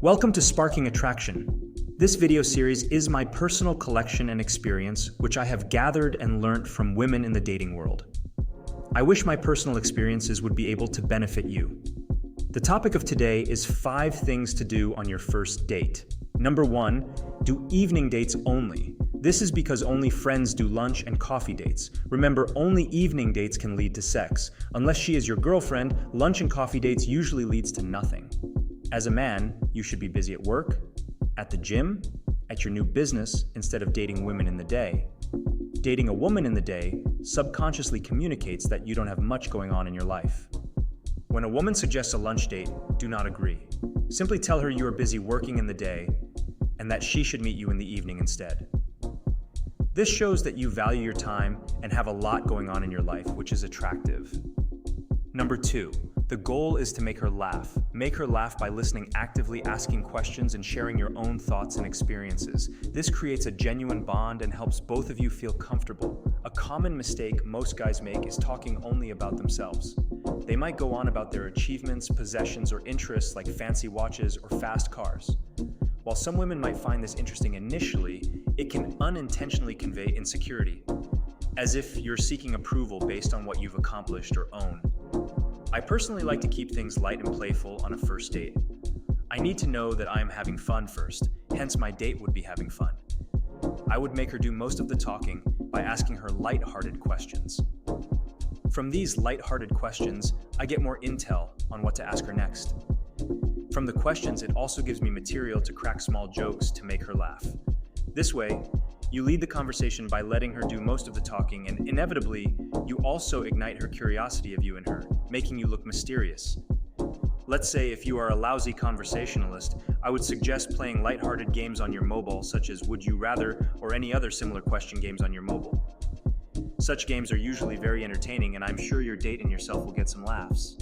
Welcome to Sparking Attraction. This video series is my personal collection and experience, which I have gathered and learnt from women in the dating world. I wish my personal experiences would be able to benefit you. The topic of today is 5 things to do on your first date. Number 1, do evening dates only. This is because only friends do lunch and coffee dates. Remember, only evening dates can lead to sex. Unless she is your girlfriend, lunch and coffee dates usually leads to nothing. As a man, you should be busy at work, at the gym, at your new business instead of dating women in the day. Dating a woman in the day subconsciously communicates that you don't have much going on in your life. When a woman suggests a lunch date, do not agree. Simply tell her you are busy working in the day and that she should meet you in the evening instead. This shows that you value your time and have a lot going on in your life, which is attractive. Number 2, the goal is to make her laugh. Make her laugh by listening actively, asking questions, and sharing your own thoughts and experiences. This creates a genuine bond and helps both of you feel comfortable. A common mistake most guys make is talking only about themselves. They might go on about their achievements, possessions, or interests like fancy watches or fast cars. While some women might find this interesting initially, it can unintentionally convey insecurity, as if you're seeking approval based on what you've accomplished or own. I personally like to keep things light and playful on a first date. I need to know that I am having fun first, hence my date would be having fun. I would make her do most of the talking by asking her light-hearted questions. From these light-hearted questions, I get more intel on what to ask her next. From the questions, it also gives me material to crack small jokes to make her laugh. This way, you lead the conversation by letting her do most of the talking, and inevitably, you also ignite her curiosity of you and her, making you look mysterious. Let's say if you are a lousy conversationalist, I would suggest playing lighthearted games on your mobile, such as Would You Rather or any other similar question games on your mobile. Such games are usually very entertaining, and I'm sure your date and yourself will get some laughs.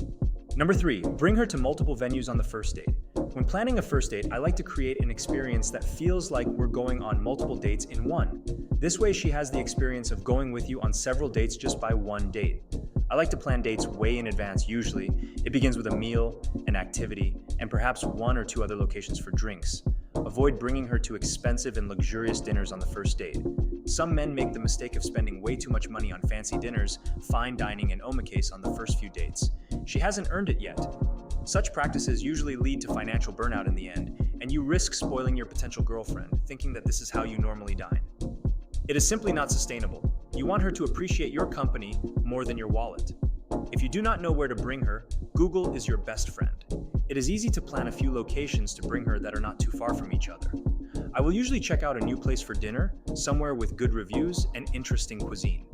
Number 3, bring her to multiple venues on the first date. When planning a first date, I like to create an experience that feels like we're going on multiple dates in one. This way she has the experience of going with you on several dates just by one date. I like to plan dates way in advance usually. It begins with a meal, an activity, and perhaps 1 or 2 other locations for drinks. Avoid bringing her to expensive and luxurious dinners on the first date. Some men make the mistake of spending way too much money on fancy dinners, fine dining, and omakase on the first few dates. She hasn't earned it yet. Such practices usually lead to financial burnout in the end, and you risk spoiling your potential girlfriend, thinking that this is how you normally dine. It is simply not sustainable. You want her to appreciate your company more than your wallet. If you do not know where to bring her, Google is your best friend. It is easy to plan a few locations to bring her that are not too far from each other. I will usually check out a new place for dinner, somewhere with good reviews and interesting cuisine.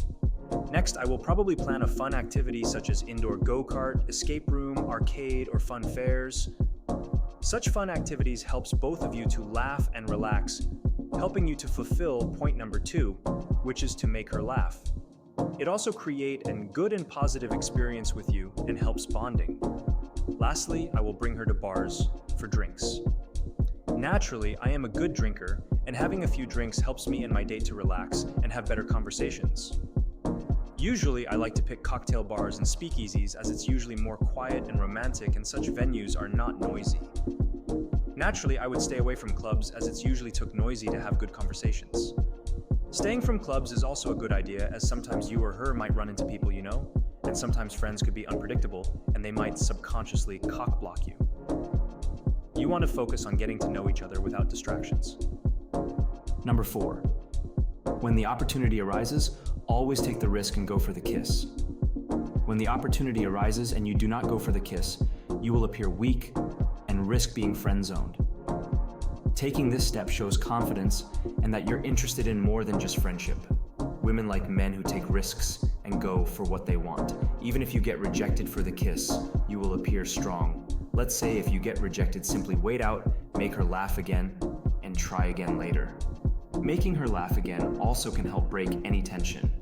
Next, I will probably plan a fun activity such as indoor go-kart, escape room, arcade, or fun fairs. Such fun activities helps both of you to laugh and relax, helping you to fulfill point number 2, which is to make her laugh. It also creates a good and positive experience with you and helps bonding. Lastly, I will bring her to bars for drinks. Naturally, I am a good drinker, and having a few drinks helps me and my date to relax and have better conversations. Usually, I like to pick cocktail bars and speakeasies as it's usually more quiet and romantic, and such venues are not noisy. Naturally, I would stay away from clubs as it's usually too noisy to have good conversations. Staying from clubs is also a good idea, as sometimes you or her might run into people you know, and sometimes friends could be unpredictable and they might subconsciously cock-block you. You want to focus on getting to know each other without distractions. Number 4, when the opportunity arises, always take the risk and go for the kiss. When the opportunity arises and you do not go for the kiss, you will appear weak and risk being friend-zoned. Taking this step shows confidence and that you're interested in more than just friendship. Women like men who take risks and go for what they want. Even if you get rejected for the kiss, you will appear strong. Let's say if you get rejected, simply wait out, make her laugh again, and try again later. Making her laugh again also can help break any tension.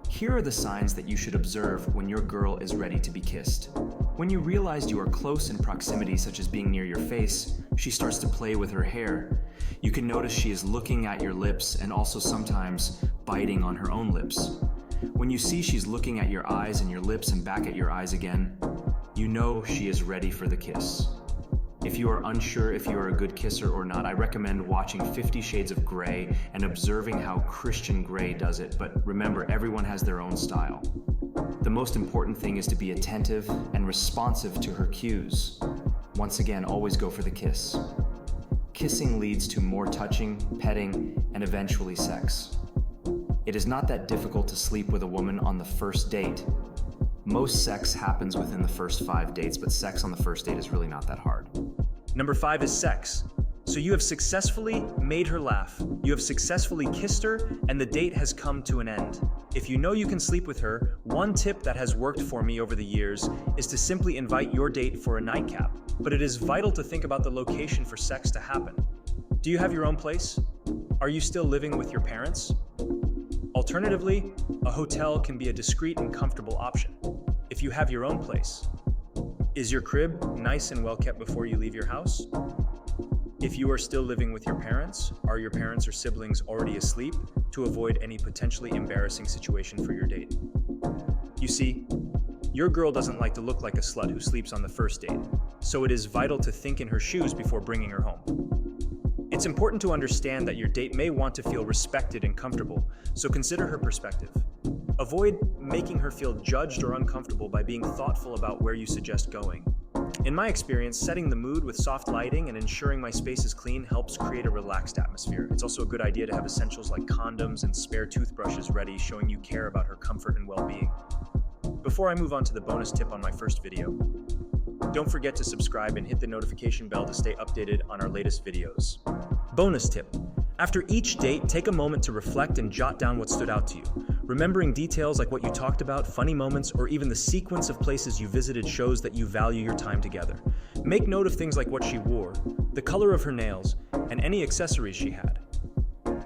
Here are the signs that you should observe when your girl is ready to be kissed. When you realize you are close in proximity, such as being near your face, she starts to play with her hair. You can notice she is looking at your lips and also sometimes biting on her own lips. When you see she's looking at your eyes and your lips and back at your eyes again, you know she is ready for the kiss. If you are unsure if you are a good kisser or not, I recommend watching 50 Shades of Grey and observing how Christian Grey does it, but remember, everyone has their own style. The most important thing is to be attentive and responsive to her cues. Once again, always go for the kiss. Kissing leads to more touching, petting, and eventually sex. It is not that difficult to sleep with a woman on the first date. Most sex happens within the first 5 dates, but sex on the first date is really not that hard. Number 5 is sex. So you have successfully made her laugh, you have successfully kissed her, and the date has come to an end. If you know you can sleep with her, one tip that has worked for me over the years is to simply invite your date for a nightcap. But it is vital to think about the location for sex to happen. Do you have your own place? Are you still living with your parents? Alternatively, a hotel can be a discreet and comfortable option. If you have your own place, is your crib nice and well kept before you leave your house? If you are still living with your parents, are your parents or siblings already asleep to avoid any potentially embarrassing situation for your date? You see, your girl doesn't like to look like a slut who sleeps on the first date, so it is vital to think in her shoes before bringing her home. It's important to understand that your date may want to feel respected and comfortable, so consider her perspective. Avoid making her feel judged or uncomfortable by being thoughtful about where you suggest going. In my experience, setting the mood with soft lighting and ensuring my space is clean helps create a relaxed atmosphere. It's also a good idea to have essentials like condoms and spare toothbrushes ready, showing you care about her comfort and well-being. Before I move on to the bonus tip on my first video, don't forget to subscribe and hit the notification bell to stay updated on our latest videos. Bonus tip. After each date, take a moment to reflect and jot down what stood out to you. Remembering details like what you talked about, funny moments, or even the sequence of places you visited shows that you value your time together. Make note of things like what she wore, the color of her nails, and any accessories she had.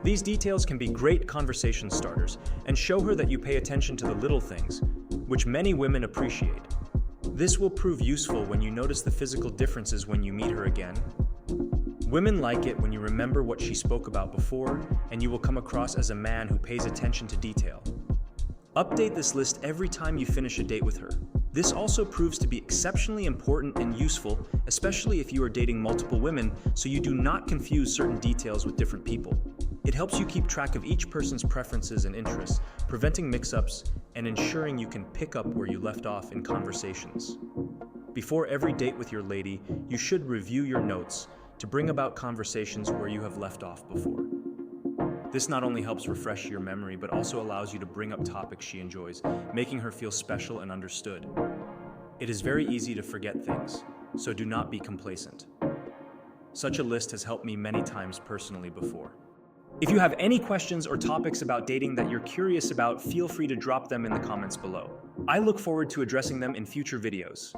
These details can be great conversation starters and show her that you pay attention to the little things, which many women appreciate. This will prove useful when you notice the physical differences when you meet her again. Women like it when you remember what she spoke about before, and you will come across as a man who pays attention to detail. Update this list every time you finish a date with her. This also proves to be exceptionally important and useful, especially if you are dating multiple women, so you do not confuse certain details with different people. It helps you keep track of each person's preferences and interests, preventing mix-ups and ensuring you can pick up where you left off in conversations. Before every date with your lady, you should review your notes to bring about conversations where you have left off before. This not only helps refresh your memory, but also allows you to bring up topics she enjoys, making her feel special and understood. It is very easy to forget things, so do not be complacent. Such a list has helped me many times personally before. If you have any questions or topics about dating that you're curious about, feel free to drop them in the comments below. I look forward to addressing them in future videos.